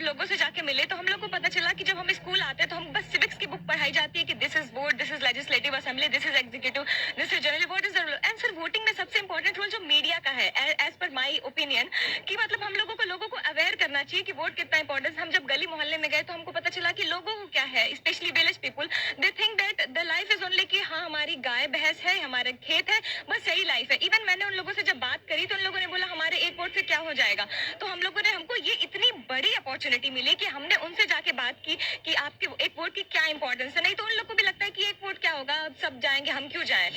लोगों से जाके मिले तो हम लोग को पता चला कि जब हम स्कूल आते हैं तो हम बस सिविक्स की बुक पढ़ाई जाती है कि this is board, this is legislative assembly, this is executive, this is general, what is the end sir voting में सबसे इंपॉर्टेंट रोल जो मीडिया का है एज पर माई ओपिनियन कि मतलब हम लोगों को अवेयर करना चाहिए कि वोट कितना इंपॉर्टेंट। हम जब गली मोहल्ले में गए तो हमको पता चला कि लोगों को क्या है, specially village people, they think that the life is only कि हाँ हमारी गाय भैंस है, हमारे खेत है, बस यही लाइफ है। इवन मैंने उन लोगों से जब बात करी तो उन लोगों ने बोला हमारे एक वोट से क्या हो जाएगा। तो हम लोगों ने, हमको ये इतनी बड़ी अपॉर्चुनिटी मिली कि हमने उनसे जाके बात की कि आपके एक वोट की क्या इंपॉर्टेंस है। नहीं तो उन लोग को भी लगता है कि एक वोट क्या होगा, अब सब जाएंगे, हम क्यों जाएं।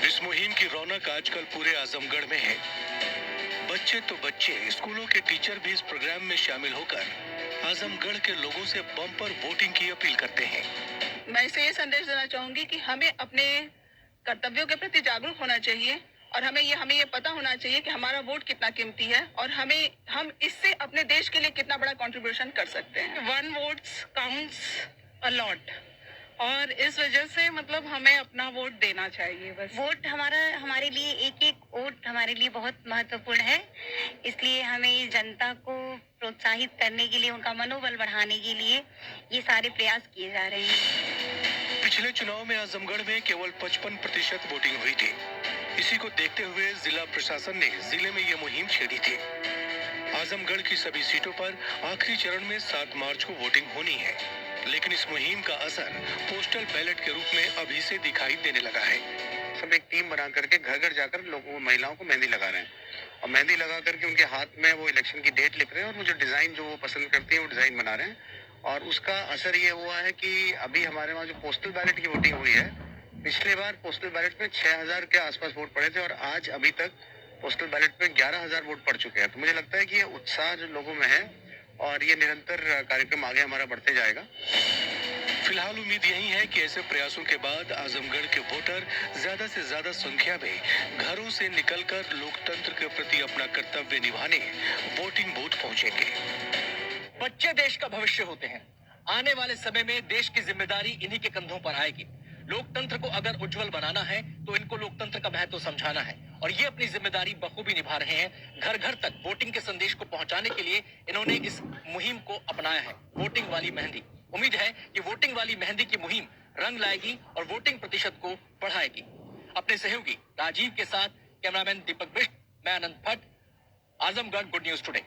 इस मुहिम की रौनक आजकल पूरे आजमगढ़ में है। बच्चे तो बच्चे, स्कूलों के टीचर भी इस प्रोग्राम में शामिल होकर आजमगढ़ के लोगों से बम्पर वोटिंग की अपील करते हैं। मैं इसे ये संदेश देना चाहूंगी कि हमें अपने कर्तव्यों के प्रति जागरूक होना चाहिए और हमें ये पता होना चाहिए कि हमारा वोट कितना कीमती है और हम इससे अपने देश के लिए कितना बड़ा कंट्रीब्यूशन कर सकते हैं। 1 वोट्स काउंट्स अ लॉट और इस वजह से मतलब हमें अपना वोट देना चाहिए। बस वोट हमारे लिए एक एक वोट हमारे लिए बहुत महत्वपूर्ण है, इसलिए हमें इस जनता को प्रोत्साहित करने के लिए, उनका मनोबल बढ़ाने के लिए ये सारे प्रयास किए जा रहे हैं। पिछले चुनाव में आजमगढ़ में केवल 55% वोटिंग हुई थी। इसी को देखते हुए जिला प्रशासन ने जिले में ये मुहिम छेड़ी थी। आजमगढ़ की सभी सीटों पर आखिरी चरण में 7 मार्च को वोटिंग होनी है, लेकिन इस मुहिम का असर पोस्टल बैलेट के रूप में अभी से दिखाई देने लगा है। सब एक टीम बना करके घर घर जाकर लोगों, महिलाओं को मेहंदी लगा रहे हैं और मेहंदी लगा करके उनके हाथ में वो इलेक्शन की डेट लिख रहे हैं और मुझे डिजाइन जो वो पसंद करती है वो डिजाइन बना रहे हैं। और उसका असर ये हुआ है कि अभी हमारे वहाँ जो पोस्टल बैलेट की वोटिंग हुई है, पिछले बार पोस्टल बैलेट में 6000 के आसपास वोट पड़े थे और आज अभी तक पोस्टल बैलेट में 11000 वोट पड़ चुके हैं। तो मुझे लगता है कि ये उत्साह जो लोगों में है और ये निरंतर कार्यक्रम आगे हमारा बढ़ते जाएगा। फिलहाल उम्मीद यही है कि ऐसे प्रयासों के बाद आजमगढ़ के वोटर ज्यादा से ज्यादा संख्या में घरों से निकलकर लोकतंत्र के प्रति अपना कर्तव्य निभाने वोटिंग बूथ पहुंचेंगे। बच्चे देश का भविष्य होते हैं। आने वाले समय में देश की जिम्मेदारी इन्हीं के कंधों पर आएगी। लोकतंत्र को अगर उज्जवल बनाना है तो इनको लोकतंत्र का महत्व समझाना है और ये अपनी जिम्मेदारी बखूबी निभा रहे हैं। घर घर तक वोटिंग के संदेश को पहुंचाने के लिए इन्होंने इस मुहिम को अपनाया है, वोटिंग वाली मेहंदी। उम्मीद है कि वोटिंग वाली मेहंदी की मुहिम रंग लाएगी और वोटिंग प्रतिशत को बढ़ाएगी। अपने सहयोगी राजीव के साथ कैमरामैन दीपक बिष्ट, मैं Anant Bhatt, Azamgarh good news today.